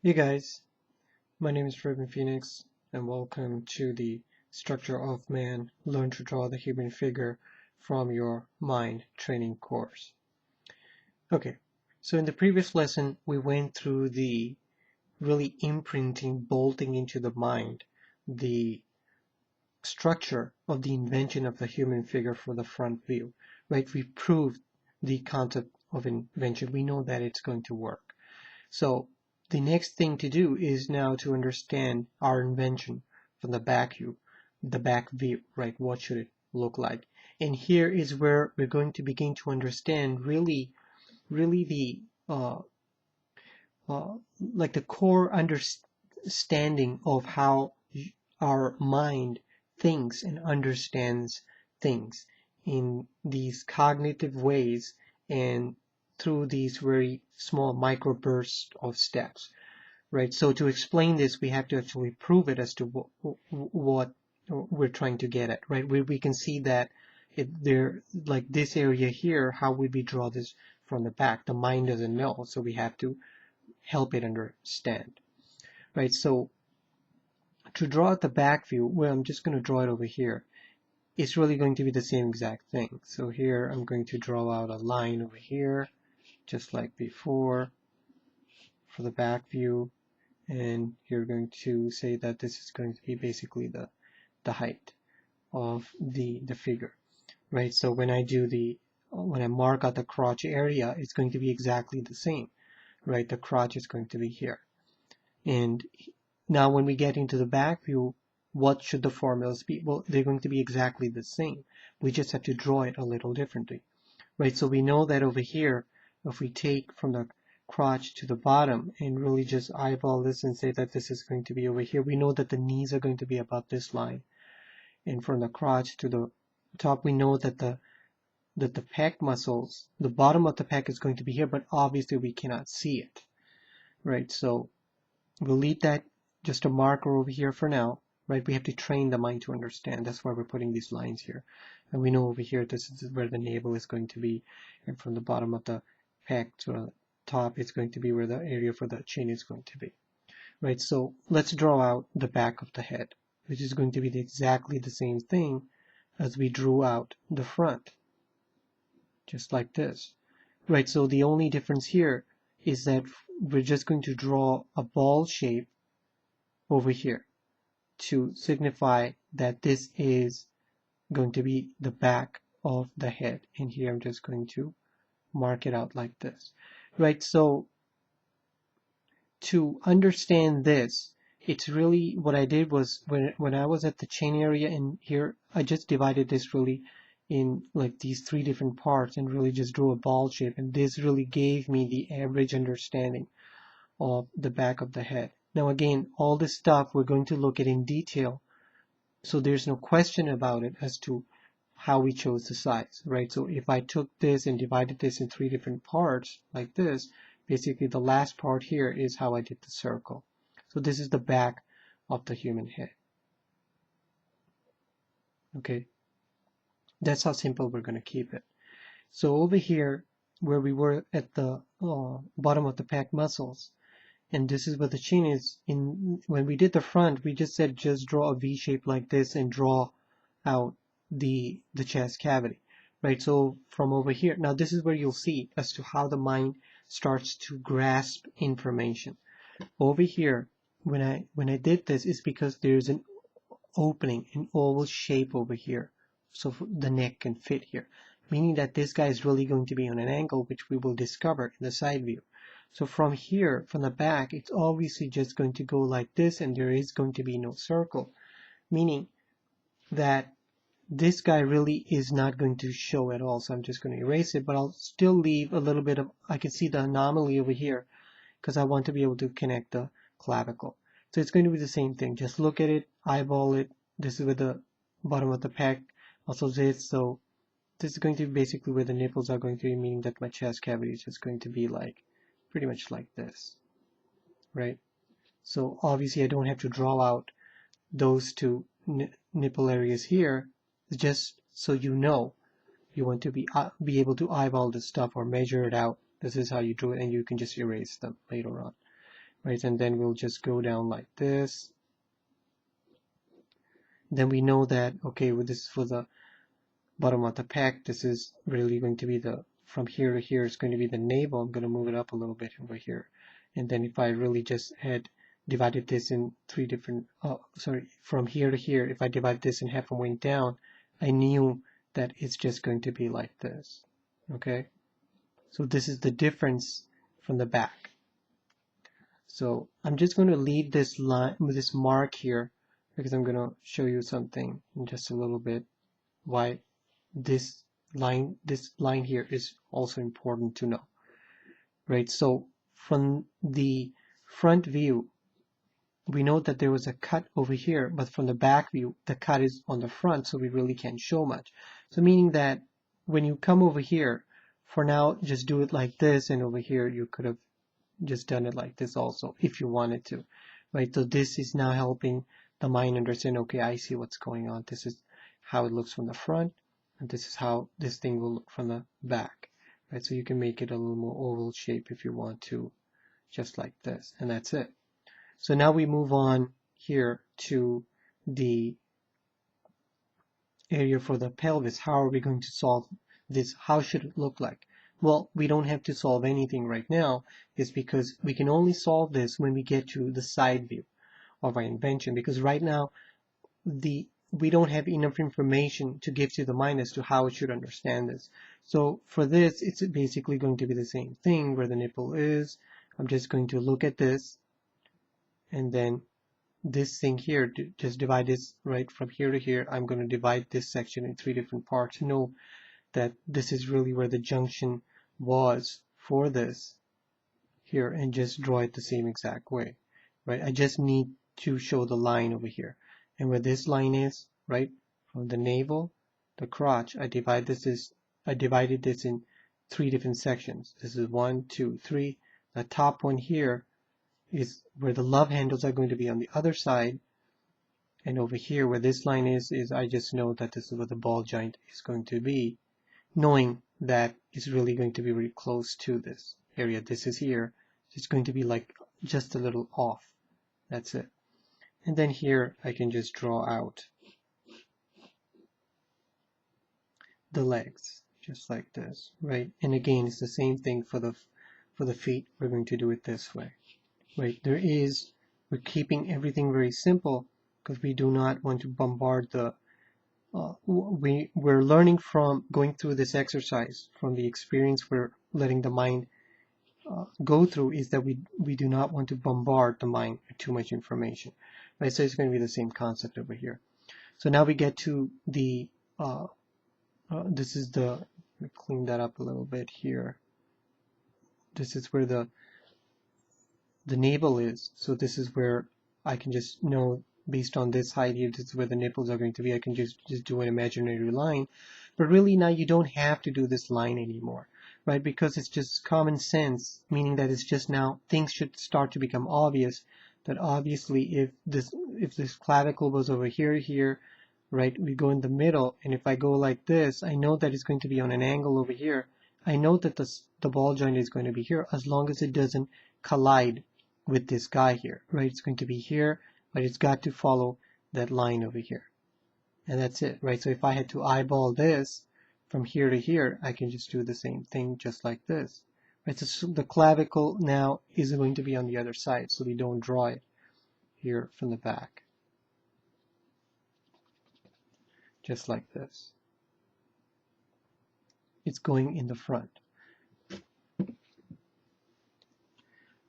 Hey guys, my name is Riven and welcome to the Structure of Man Learn to Draw the Human Figure from Your Mind training course. Okay, so in the previous lesson we went through the really imprinting, bolting into the mind, the structure of the invention of the human figure for the front view, right? We proved the concept of invention. We know that it's going to work. So the next thing to do is now to understand our invention from the back view, right? What should it look like? And here is where we're going to begin to understand really the like the core understanding of how our mind thinks and understands things in these cognitive ways and through these very small microbursts of steps, right? So to explain this, we have to actually prove it as to what we're trying to get at, right? We can see that there, like this area here, how would we draw this from the back? The mind doesn't know, so we have to help it understand, right? So to draw the back view, well, I'm just going to draw it over here. It's really going to be the same exact thing. So here I'm going to draw out a line over here, just like before for the back view. And you're going to say that this is going to be basically the height of the figure, right? So when I mark out the crotch area, it's going to be exactly the same, right? The crotch is going to be here. And now when we get into the back view, what should the formulas be? Well, they're going to be exactly the same. We just have to draw it a little differently, right? So we know that over here, if we take from the crotch to the bottom and really just eyeball this and say that this is going to be over here, we know that the knees are going to be about this line. And from the crotch to the top, we know that the pec muscles, the bottom of the pec is going to be here, but obviously we cannot see it, right? So we'll leave that just a marker over here for now, right? We have to train the mind to understand. That's why we're putting these lines here. And we know over here, this is where the navel is going to be. And from the bottom of the pec to the top, it's going to be where the area for the chin is going to be, right? So let's draw out the back of the head, which is going to be exactly the same thing as we drew out the front, just like this, right? So the only difference here is that we're just going to draw a ball shape over here to signify that this is going to be the back of the head. And here I'm just going to mark it out like this, right? So to understand this, it's really what I did was when I was at the chain area and here, I just divided this really in like these three different parts and really just drew a ball shape. And this really gave me the average understanding of the back of the head. Now again, all this stuff we're going to look at in detail, so there's no question about it as to how we chose the size, right? So if I took this and divided this in three different parts like this, basically the last part here is how I did the circle. So this is the back of the human head. Okay, that's how simple we're going to keep it. So over here, where we were at the bottom of the pec muscles, and this is where the chin is. When we did the front, we just said just draw a V shape like this and draw out the chest cavity, right? So from over here, now this is where you'll see as to how the mind starts to grasp information. Over here, when I did this, is because there's an opening, an oval shape over here, so the neck can fit here, meaning that this guy is really going to be on an angle, which we will discover in the side view. So from here, from the back, it's obviously just going to go like this, and there is going to be no circle, meaning that this guy really is not going to show at all. So I'm just going to erase it, but I'll still leave a little bit of, I can see the anomaly over here because I want to be able to connect the clavicle. So it's going to be the same thing. Just look at it, eyeball it. This is where the bottom of the pec also is. So this is going to be basically where the nipples are going to be, meaning that my chest cavity is just going to be like, pretty much like this, right? So obviously I don't have to draw out those two nipple areas here, just so you know. You want to be able to eyeball this stuff or measure it out. This is how you do it, and you can just erase them later on. right? And then we'll just go down like this. Then we know that, okay, well, this is for the bottom of the pack. This is really going to be the, from here to here is going to be the navel. I'm going to move it up a little bit over here. And then if I really just had divided this in three different, from here to here, if I divide this in half and went down, I knew that it's just going to be like this. Okay, so this is the difference from the back. So I'm just going to leave this line with this mark here because I'm going to show you something in just a little bit why this line here is also important to know, right? So from the front view, we know that there was a cut over here, but from the back view, the cut is on the front, so we really can't show much. So meaning that when you come over here, for now, just do it like this, and over here, you could have just done it like this also, if you wanted to, right? So this is now helping the mind understand, okay, I see what's going on. This is how it looks from the front, and this is how this thing will look from the back, right? So you can make it a little more oval shape if you want to, just like this, and that's it. So now we move on here to the area for the pelvis. How are we going to solve this? How should it look like? Well, we don't have to solve anything right now. It's because we can only solve this when we get to the side view of our invention, because right now we don't have enough information to give to the mind as to how it should understand this. So for this, it's basically going to be the same thing where the nipple is. I'm just going to look at this, and then this thing here, just divide this right from here to here. I'm going to divide this section in three different parts to know that this is really where the junction was for this here, and just draw it the same exact way, right? I just need to show the line over here, and where this line is, right, from the navel, the crotch, I divided this in three different sections. This is 1, 2, 3. The top one here is where the love handles are going to be on the other side, and over here where this line is I just know that this is where the ball joint is going to be, knowing that it's really going to be very close to this area. This is here, so it's going to be like just a little off. That's it. And then here I can just draw out the legs just like this, right? And again, it's the same thing for the feet. We're going to do it this way, right? We're keeping everything very simple because we do not want to bombard the we're learning from going through this exercise, from the experience we're letting the mind go through, is that we do not want to bombard the mind with too much information, right? So it's going to be the same concept over here. So now we get to the this is the, let me clean that up a little bit here. This is where the navel is. So this is where I can just know, based on this height here, this is where the nipples are going to be. I can just do an imaginary line. But really now you don't have to do this line anymore, right? Because it's just common sense, meaning that it's just now things should start to become obvious. That obviously if this clavicle was over here, right, we go in the middle, and if I go like this, I know that it's going to be on an angle over here. I know that the ball joint is going to be here, as long as it doesn't collide with this guy here, right? It's going to be here, but it's got to follow that line over here. And that's it, right? So if I had to eyeball this from here to here, I can just do the same thing just like this, right? So the clavicle now is going to be on the other side, so we don't draw it here from the back. Just like this. It's going in the front.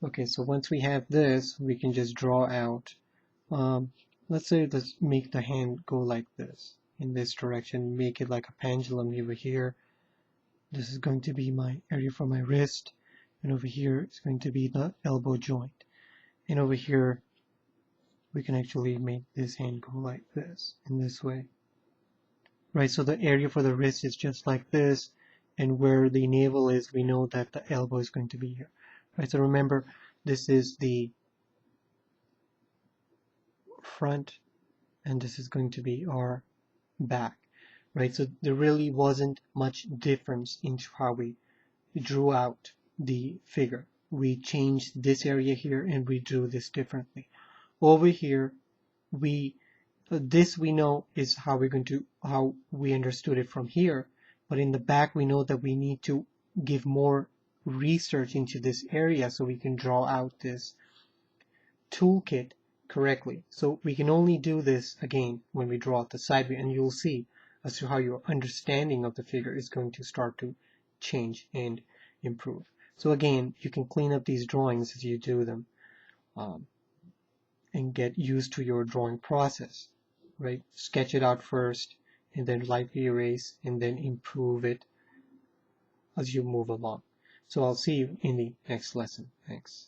Okay, so once we have this, we can just draw out, let's say let's make the hand go like this, in this direction, make it like a pendulum over here. This is going to be my area for my wrist, and over here it's going to be the elbow joint. And over here, we can actually make this hand go like this, in this way. Right, so the area for the wrist is just like this, and where the navel is, we know that the elbow is going to be here. Right, so remember, this is the front, and this is going to be our back. Right, so there really wasn't much difference into how we drew out the figure. we changed this area here and we drew this differently. Over here, this we know is how we understood it from here, but in the back we know that we need to give more research into this area so we can draw out this toolkit correctly. So we can only do this again when we draw out the side view, and you'll see as to how your understanding of the figure is going to start to change and improve. So again, you can clean up these drawings as you do them, and get used to your drawing process, right? Sketch it out first and then lightly erase and then improve it as you move along. So I'll see you in the next lesson. Thanks.